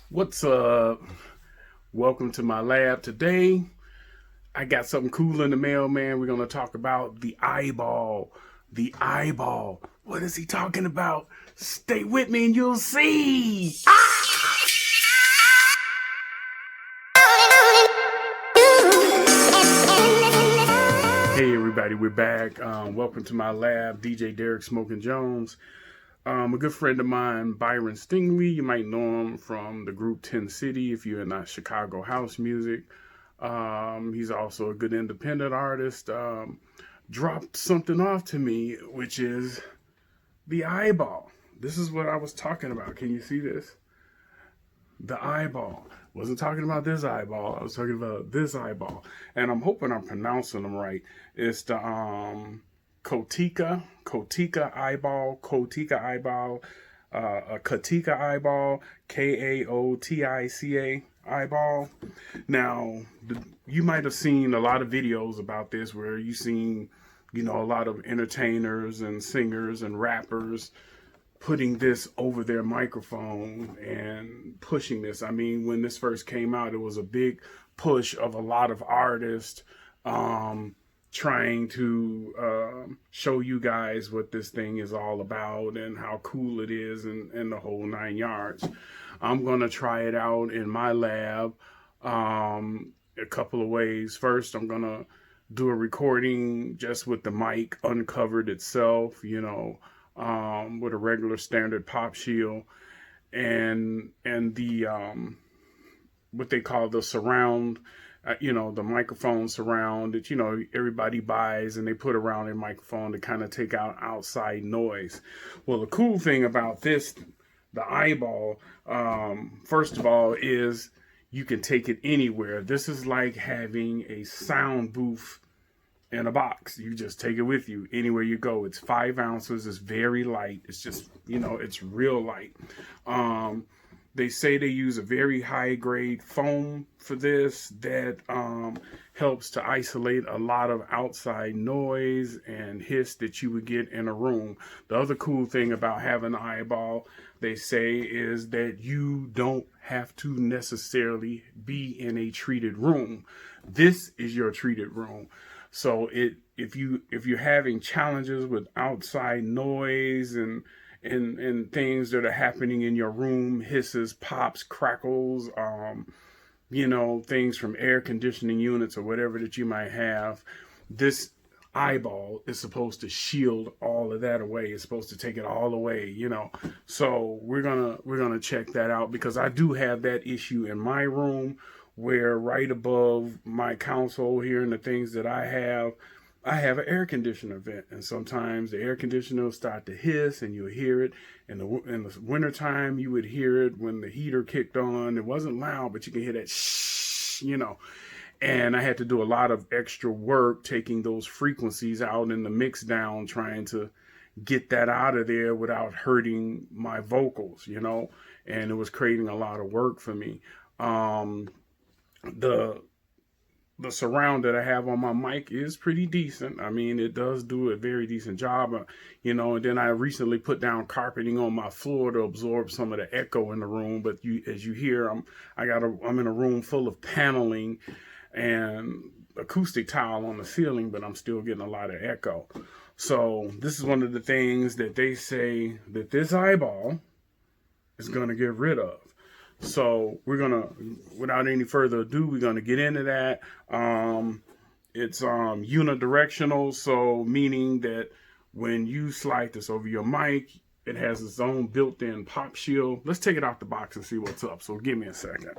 What's up? Welcome to my lab. Today, I got something cool in the mail, man. We're going to talk about the eyeball. The eyeball. What is he talking about? Stay with me and you'll see. Hey, everybody, we're back. Welcome to my lab, DJ Derek Smoking Jones. A good friend of mine, Byron Stingley, you might know him from the group 10 City if you're in Chicago house music. He's also a good independent artist. Dropped something off to me, which is the eyeball. This is what I was talking about. Can you see this? The eyeball. Wasn't talking about this eyeball. I was talking about this eyeball. And I'm hoping I'm pronouncing them right. It's the Kaotica Eyeball, Kaotica Eyeball, Kaotica Eyeball, Kaotica Eyeball. Now, you might have seen a lot of videos about this where you've seen, a lot of entertainers and singers and rappers putting this over their microphone and pushing this. I mean, when this first came out, it was a big push of a lot of artists trying to show you guys what this thing is all about and how cool it is and the whole 9 yards. I'm going to try it out in my lab a couple of ways. First, I'm going to do a recording just with the mic uncovered itself, with a regular standard pop shield and the what they call the surround, the microphone surround that, everybody buys and they put around their microphone to kind of take out outside noise. Well, the cool thing about this, the eyeball, first of all, is you can take it anywhere. This is like having a sound booth in a box. You just take it with you anywhere you go. It's 5 ounces. It's very light. It's just, it's real light. They say they use a very high grade foam for this that helps to isolate a lot of outside noise and hiss that you would get in a room. The other cool thing about having an eyeball, they say, is that you don't have to necessarily be in a treated room. This is your treated room. So if you're having challenges with outside noise and things that are happening in your room, hisses, pops, crackles, things from air conditioning units or whatever that you might have, this eyeball is supposed to shield all of that away. It's supposed to take it all away, So we're gonna check that out because I do have that issue in my room where right above my console here and the things that I have an air conditioner vent, and sometimes the air conditioner will start to hiss and you'll hear it. In the wintertime, you would hear it when the heater kicked on. It wasn't loud, but you can hear that shh, And I had to do a lot of extra work taking those frequencies out in the mix down, trying to get that out of there without hurting my vocals, and it was creating a lot of work for me. The surround that I have on my mic is pretty decent. I mean, it does do a very decent job, and then I recently put down carpeting on my floor to absorb some of the echo in the room. But as you hear, I'm in a room full of paneling and acoustic tile on the ceiling, but I'm still getting a lot of echo. So this is one of the things that they say that this eyeball is going to get rid of. So we're going to, without any further ado, we're going to get into that. It's unidirectional, so meaning that when you slide this over your mic, it has its own built-in pop shield. Let's take it out the box and see what's up. So give me a second.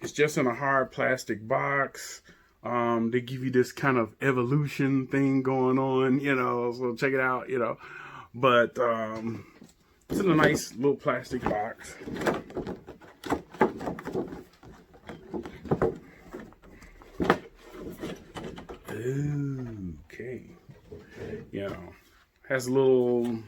It's just in a hard plastic box. They give you this kind of evolution thing going on, so check it out, but it's in a nice little plastic box. Okay. Has a little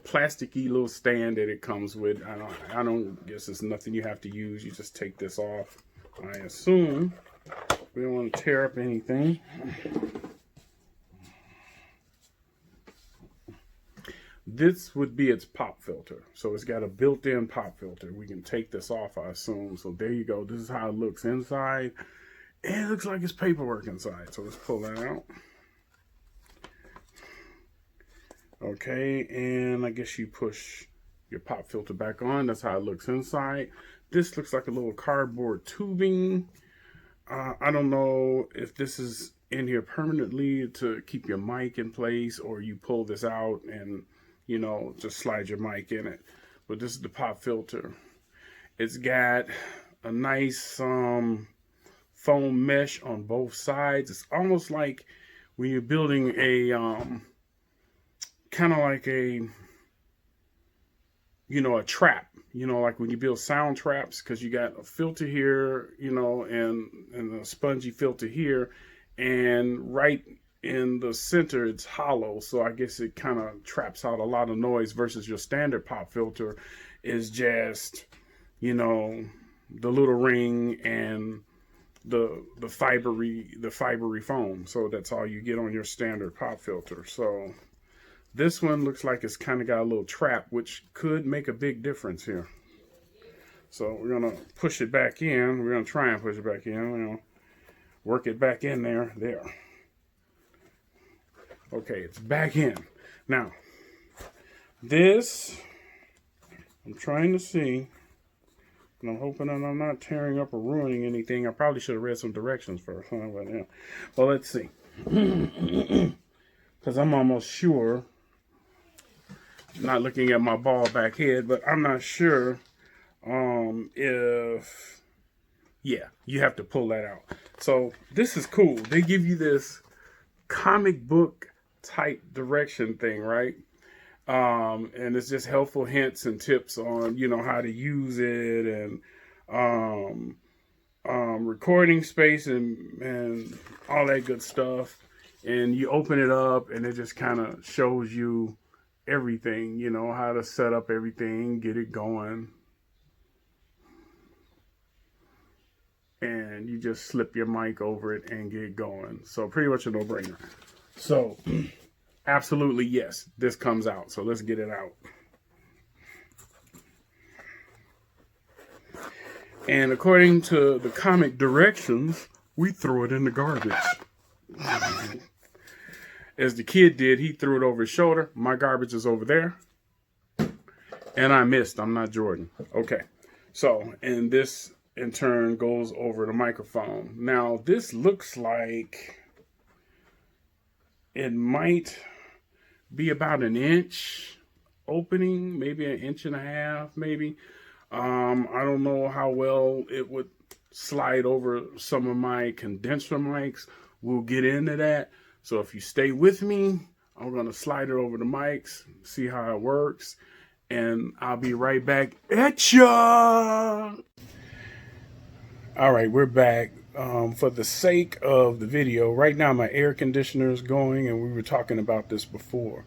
plasticky little stand that it comes with. I don't guess it's nothing you have to use. You just take this off, I assume. We don't want to tear up anything. This would be its pop filter. So it's got a built-in pop filter. We can take this off, I assume. So there you go. This is how it looks inside. And it looks like it's paperwork inside. So let's pull that out. Okay, and I guess you push your pop filter back on. That's how it looks inside. This looks like a little cardboard tubing. I don't know if this is in here permanently to keep your mic in place, or you pull this out and, you know, just slide your mic in it. But this is the pop filter. It's got a nice foam mesh on both sides. It's almost like when you're building a kind of like a, you know, a trap, you know, like when you build sound traps, because you got a filter here, you know, and a spongy filter here, and right in the center it's hollow, so I guess it kind of traps out a lot of noise, versus your standard pop filter is just, you know, the little ring and the fibery foam. So that's all you get on your standard pop filter. So this one looks like it's kind of got a little trap, which could make a big difference here. So we're going to push it back in. We're going to try and push it back in. We're going to work it back in there. There. Okay, it's back in. Now, this, I'm trying to see, and I'm hoping that I'm not tearing up or ruining anything. I probably should have read some directions first. Huh? But yeah. Well, let's see. Because I'm almost sure, not looking at my ball back head, but I'm not sure if, yeah, you have to pull that out. So this is cool. They give you this comic book type direction thing, right? And it's just helpful hints and tips on, you know, how to use it, and recording space and all that good stuff. And you open it up and it just kind of shows you everything, you know, how to set up everything, get it going. And you just slip your mic over it and get going. So pretty much a no-brainer. So absolutely, yes, this comes out. So let's get it out. And according to the comic directions, we threw it in the garbage. As the kid did, he threw it over his shoulder. My garbage is over there. And I missed. I'm not Jordan. Okay. So, and this in turn goes over the microphone. Now, this looks like it might be about an inch opening, maybe an inch and a half, maybe. I don't know how well it would slide over some of my condenser mics. We'll get into that. So if you stay with me, I'm going to slide it over the mics, see how it works, and I'll be right back at ya. All right, we're back. For the sake of the video, right now my air conditioner is going, and we were talking about this before.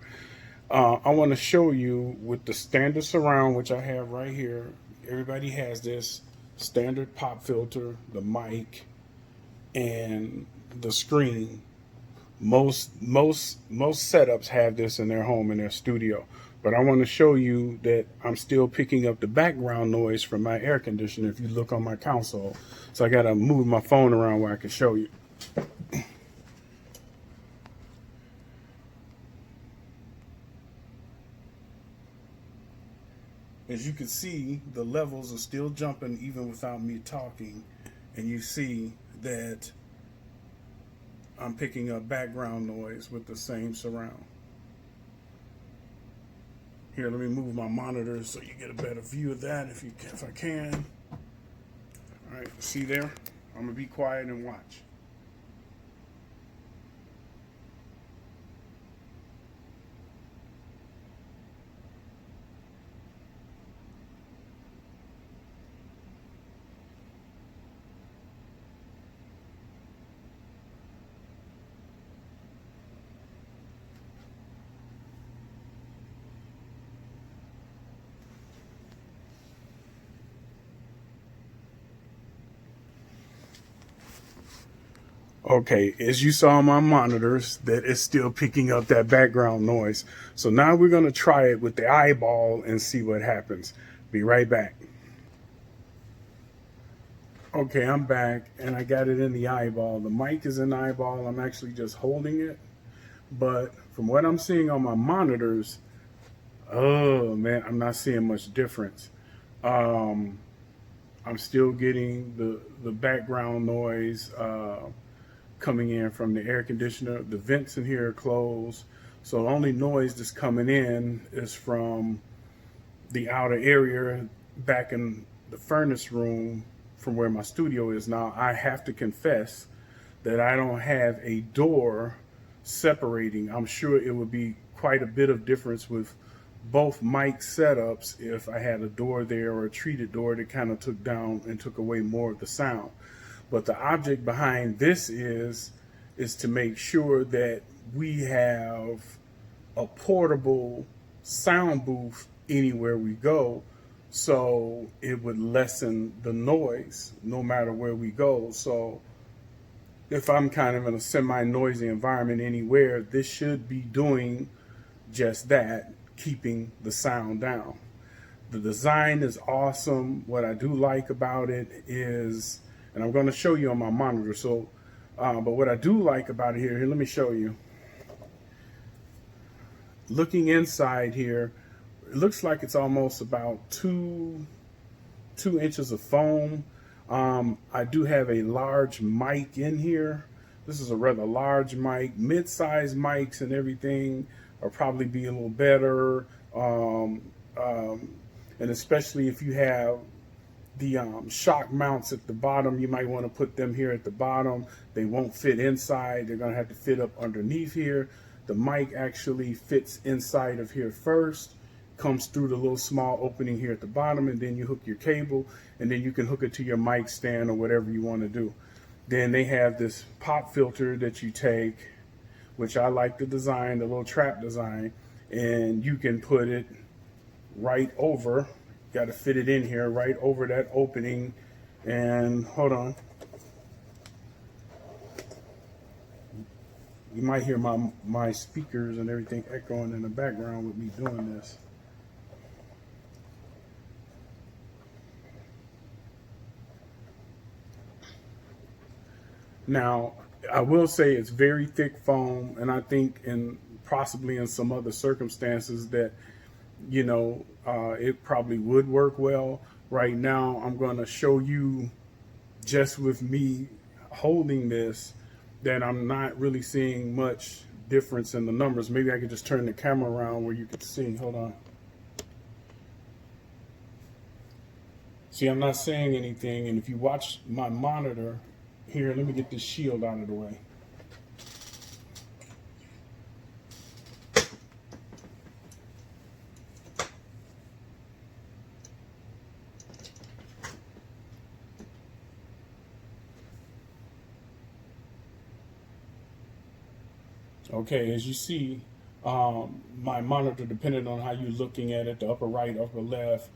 I want to show you with the standard surround, which I have right here. Everybody has this standard pop filter, the mic, and the screen. Most setups have this in their home, in their studio. But I want to show you that I'm still picking up the background noise from my air conditioner if you look on my console. So I got to move my phone around where I can show you. As you can see, the levels are still jumping even without me talking. And you see that I'm picking up background noise with the same surround. Here, let me move my monitor so you get a better view of that if I can. All right, see there? I'm gonna be quiet and watch. Okay, as you saw on my monitors, that it's still picking up that background noise. So now we're going to try it with the eyeball and see what happens. Be right back. Okay, I'm back and I got it in the eyeball. The mic is in the eyeball. I'm actually just holding it. But from what I'm seeing on my monitors, oh man, I'm not seeing much difference. Um, I'm still getting the background noise coming in from the air conditioner. The vents in here are closed, so the only noise that's coming in is from the outer area back in the furnace room from where my studio is now. I have to confess that I don't have a door separating. I'm sure it would be quite a bit of difference with both mic setups if I had a door there or a treated door that kind of took down and took away more of the sound. But the object behind this is to make sure that we have a portable sound booth anywhere we go, so it would lessen the noise no matter where we go. So if I'm kind of in a semi-noisy environment anywhere, this should be doing just that, keeping the sound down. The design is awesome. What I do like about it is, and I'm going to show you on my monitor. So, but what I do like about it here, let me show you. Looking inside here, it looks like it's almost about two inches of foam. I do have a large mic in here. This is a rather large mic. Mid-sized mics and everything will probably be a little better. And especially if you have the shock mounts at the bottom, you might want to put them here at the bottom. They won't fit inside. They're going to have to fit up underneath here. The mic actually fits inside of here first, comes through the little small opening here at the bottom, and then you hook your cable, and then you can hook it to your mic stand or whatever you want to do. Then they have this pop filter that you take, which I like the design, the little trap design, and you can put it right over, got to fit it in here, right over that opening. And hold on. You might hear my speakers and everything echoing in the background with me doing this. Now, I will say it's very thick foam, and I think possibly in some other circumstances that, it probably would work well. Right now, I'm going to show you just with me holding this that I'm not really seeing much difference in the numbers. Maybe I could just turn the camera around where you could see. Hold on. See, I'm not saying anything, and if you watch my monitor here, let me get this shield out of the way. Okay, as you see, my monitor, depending on how you're looking at it, the upper right, upper left,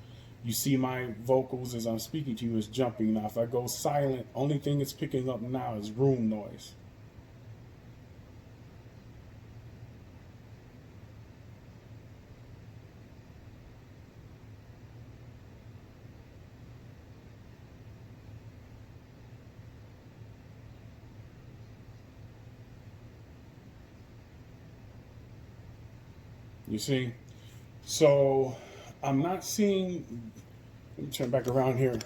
you see my vocals as I'm speaking to you is jumping. Now, if I go silent, only thing it's picking up now is room noise. You see? So I'm not seeing, let me turn back around here.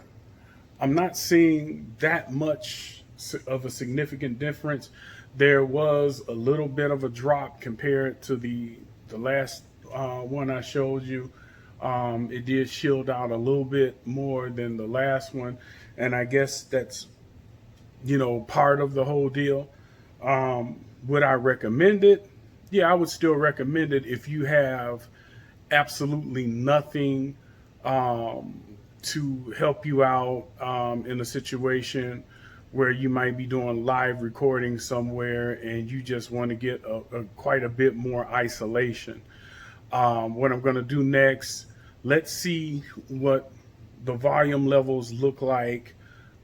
I'm not seeing that much of a significant difference. There was a little bit of a drop compared to the last one I showed you. It did shield out a little bit more than the last one, and I guess that's part of the whole deal. Would I recommend it? Yeah, I would still recommend it if you have absolutely nothing to help you out in a situation where you might be doing live recording somewhere and you just want to get quite a bit more isolation. What I'm going to do next, let's see what the volume levels look like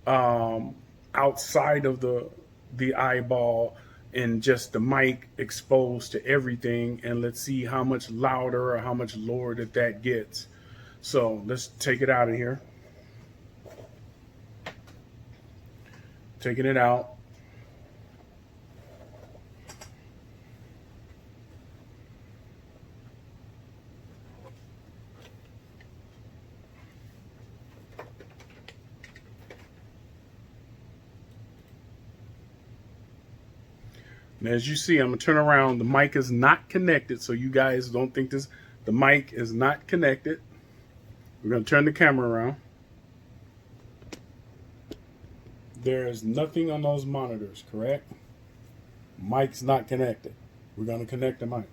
outside of the the eyeball and just the mic exposed to everything, and let's see how much louder or how much lower that gets. So let's take it out of here. Taking it out. And as you see, I'm going to turn around. The mic is not connected, so you guys don't think this. The mic is not connected. We're going to turn the camera around. There is nothing on those monitors, correct? Mic's not connected. We're going to connect the mic.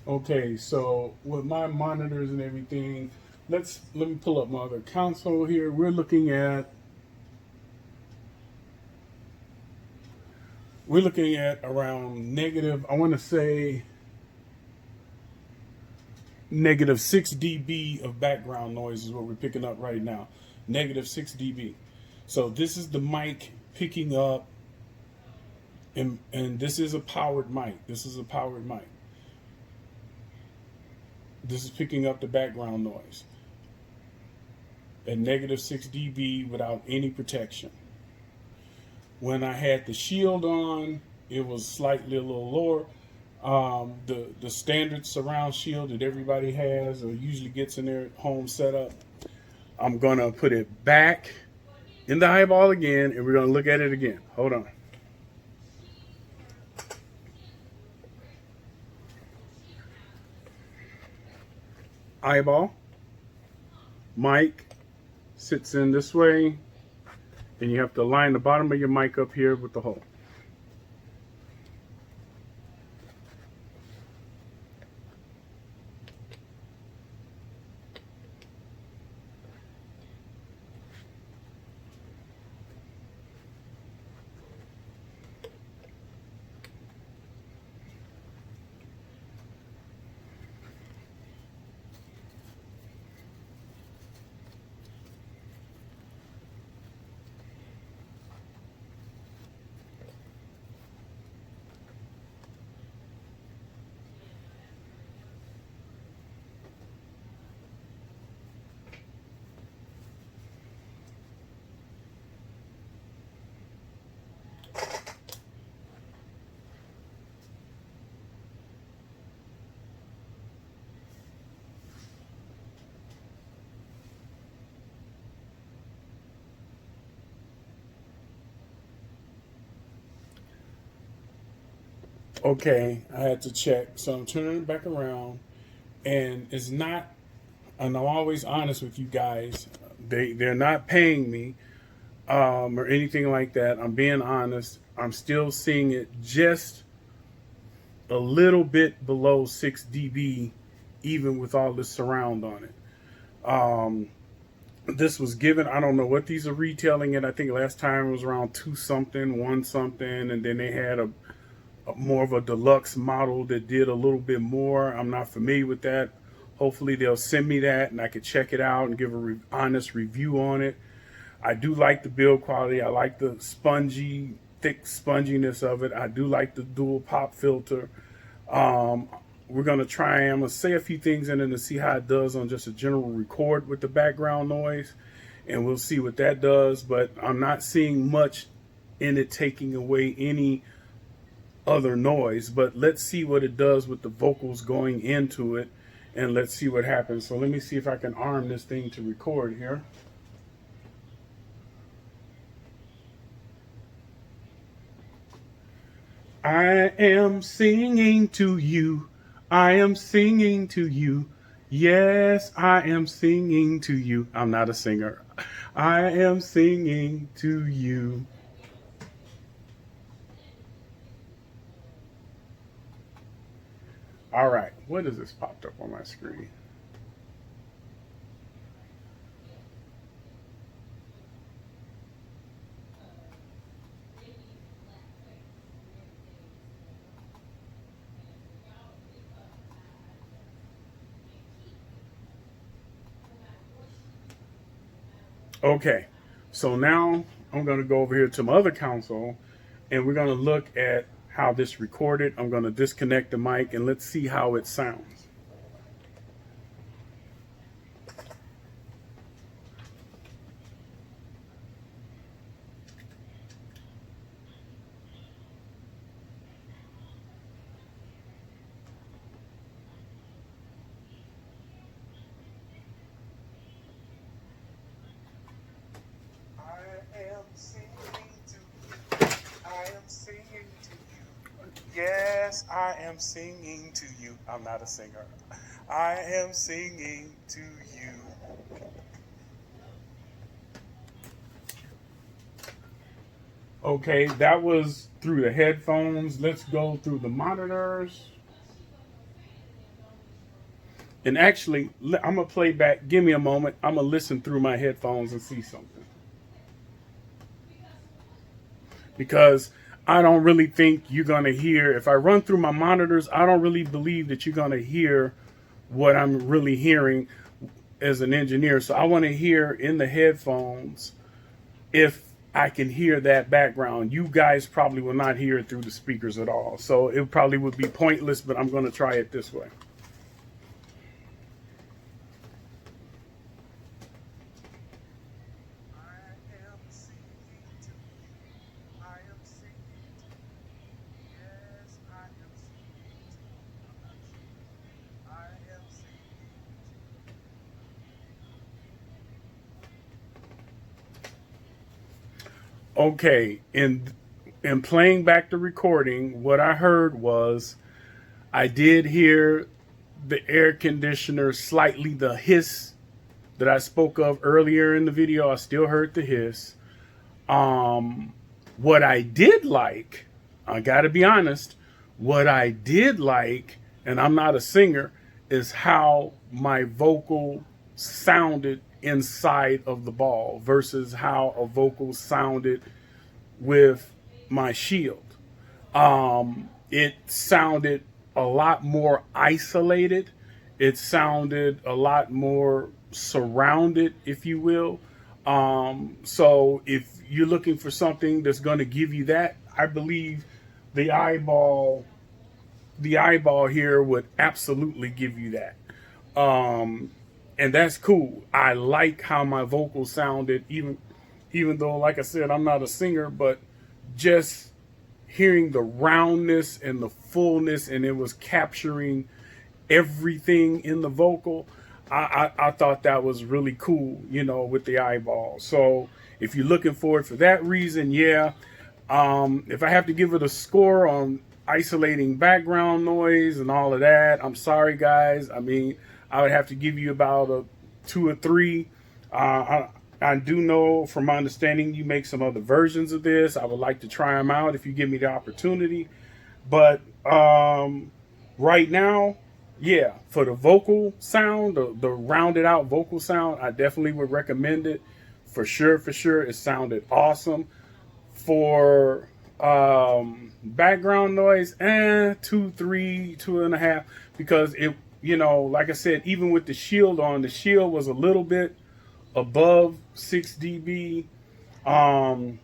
Okay, so with my monitors and everything, let me pull up my other console here. We're looking at around negative, I want to say negative 6 dB of background noise is what we're picking up right now. Negative 6 dB. So this is the mic picking up, and this is a powered mic. This is a powered mic. This is picking up the background noise at negative 6 dB without any protection. When I had the shield on, it was slightly a little lower. The standard surround shield that everybody has or usually gets in their home setup, I'm going to put it back in the eyeball again, and we're going to look at it again. Hold on. Eyeball, mic sits in this way, and you have to line the bottom of your mic up here with the hole. Okay, I had to check. So I'm turning it back around, and it's not, and I'm always honest with you guys, they're not paying me or anything like that. I'm being honest. I'm still seeing it just a little bit below 6 dB, even with all this surround on it. This was given, I don't know what these are retailing at. I think last time it was around 2 something, 1 something, and then they had a more of a deluxe model that did a little bit more. I'm not familiar with that. Hopefully they'll send me that and I can check it out and give a honest review on it. I do like the build quality. I like the thick sponginess of it. I do like the dual pop filter. We're going to try, I'm going to say a few things in it to see how it does on just a general record with the background noise. And we'll see what that does. But I'm not seeing much in it taking away any other noise, but let's see what it does with the vocals going into it, and let's see what happens. So let me see if I can arm this thing to record here. I am singing to you. I am singing to you. Yes, I am singing to you. I'm not a singer. I am singing to you. All right, what is this popped up on my screen? Okay, so now I'm going to go over here to my other console and we're going to look at how this recorded. I'm going to disconnect the mic and let's see how it sounds. Yes, I am singing to you. I'm not a singer. I am singing to you. Okay, that was through the headphones. Let's go through the monitors. And actually, I'm going to play back. Give me a moment. I'm going to listen through my headphones and see something. Because I don't really think you're going to hear, if I run through my monitors, I don't really believe that you're going to hear what I'm really hearing as an engineer. So I want to hear in the headphones if I can hear that background. You guys probably will not hear it through the speakers at all. So it probably would be pointless, but I'm going to try it this way. Okay, in playing back the recording, what I heard was I did hear the air conditioner slightly, the hiss that I spoke of earlier in the video. I still heard the hiss. What I did like, I gotta be honest, what I did like, and I'm not a singer, is how my vocal sounded inside of the ball versus how a vocal sounded with my shield. It sounded a lot more isolated. It sounded a lot more surrounded, if you will. So if you're looking for something that's going to give you that, I believe the eyeball here would absolutely give you that. And that's cool. I like how my vocals sounded, even though, like I said, I'm not a singer, but just hearing the roundness and the fullness, and it was capturing everything in the vocal. I thought that was really cool, with the eyeball. So if you're looking for it for that reason, yeah. If I have to give it a score on isolating background noise and all of that, I'm sorry, guys. I mean, I would have to give you about a 2 or 3. I do know from my understanding you make some other versions of this. I would like to try them out if you give me the opportunity. But right now, yeah, for the vocal sound, the rounded out vocal sound, I definitely would recommend it. For sure, it sounded awesome. For background noise, 2, 3, 2.5, because it, like I said, even with the shield on, the shield was a little bit above 6 dB. I'm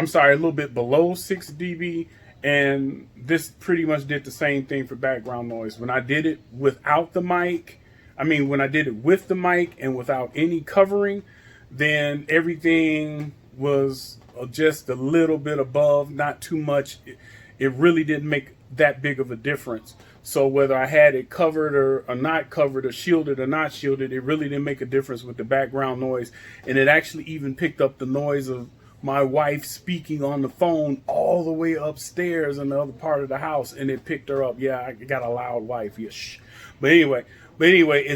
sorry, a little bit below 6 dB. And this pretty much did the same thing for background noise. When I did it without the mic, when I did it with the mic and without any covering, then everything was just a little bit above, not too much. It really didn't make that big of a difference. So whether I had it covered or not covered, or shielded or not shielded, it really didn't make a difference with the background noise. And it actually even picked up the noise of my wife speaking on the phone all the way upstairs in the other part of the house, and it picked her up. Yeah, I got a loud wife. Yeah, shh. But anyway, I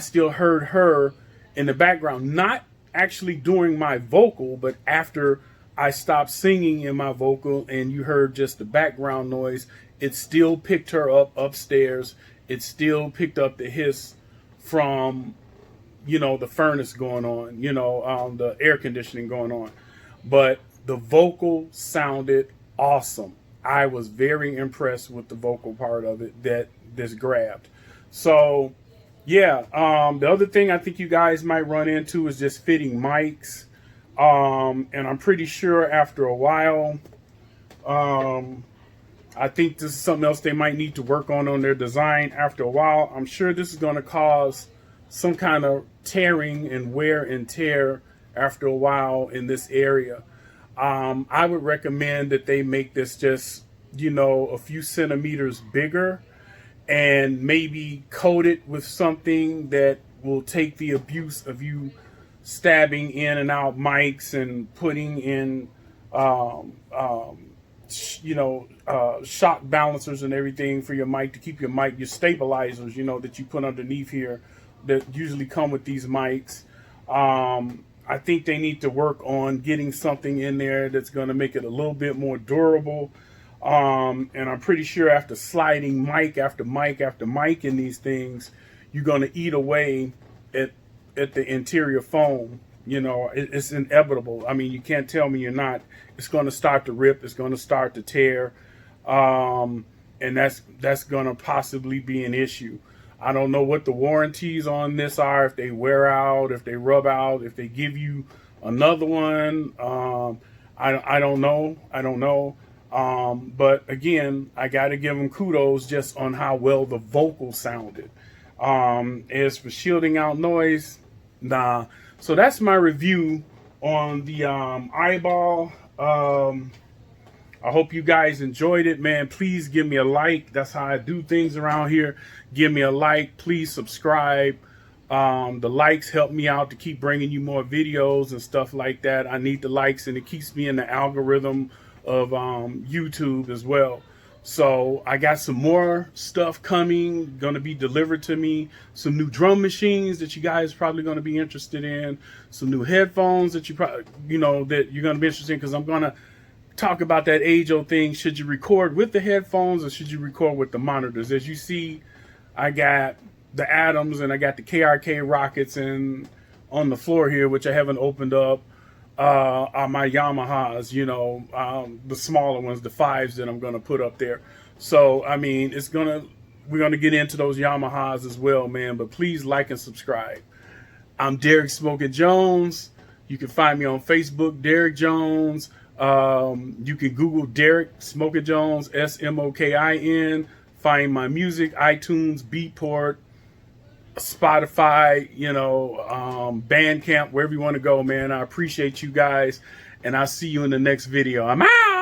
still heard her in the background, not actually during my vocal, but after I stopped singing in my vocal and you heard just the background noise, it still picked her up upstairs. It still picked up the hiss from, the furnace going on, the air conditioning going on. But the vocal sounded awesome. I was very impressed with the vocal part of it that this grabbed. So, yeah, the other thing I think you guys might run into is just fitting mics. And I'm pretty sure after a while, I think this is something else they might need to work on their design. After a while, I'm sure this is going to cause some kind of tearing and wear and tear after a while in this area. I would recommend that they make this just, a few centimeters bigger and maybe coat it with something that will take the abuse of you stabbing in and out mics and putting in, shock balancers and everything for your mic to keep your mic, your stabilizers, that you put underneath here that usually come with these mics. I think they need to work on getting something in there that's going to make it a little bit more durable. And I'm pretty sure after sliding mic after mic after mic in these things, you're going to eat away at the interior foam. It's inevitable. I mean, you can't tell me you're not. It's going to start to rip. It's going to start to tear. And that's going to possibly be an issue. I don't know what the warranties on this are, if they wear out, if they rub out, if they give you another one. I don't know. But again, I got to give them kudos just on how well the vocal sounded. As for shielding out noise, nah. So that's my review on the Eyeball. I hope you guys enjoyed it, man. Please give me a like. That's how I do things around here. Give me a like. Please subscribe. The likes help me out to keep bringing you more videos and stuff like that. I need the likes, and it keeps me in the algorithm of YouTube as well. So I got some more stuff coming, going to be delivered to me. Some new drum machines that you guys probably going to be interested in. Some new headphones that you probably, that you're going to be interested in, because I'm going to talk about that age-old thing. Should you record with the headphones or should you record with the monitors? As you see, I got the Atoms and I got the KRK Rockets and on the floor here, which I haven't opened up, are my Yamahas, the smaller ones, the 5s that I'm going to put up there. So, I mean, we're going to get into those Yamahas as well, man. But please like and subscribe. I'm Derek Smokin' Jones. You can find me on Facebook, Derek Jones. You can Google Derek Smokin' Jones, SMOKIN. Find my music, iTunes, Beatport, Spotify, Bandcamp, wherever you want to go, man. I appreciate you guys, and I'll see you in the next video. I'm out.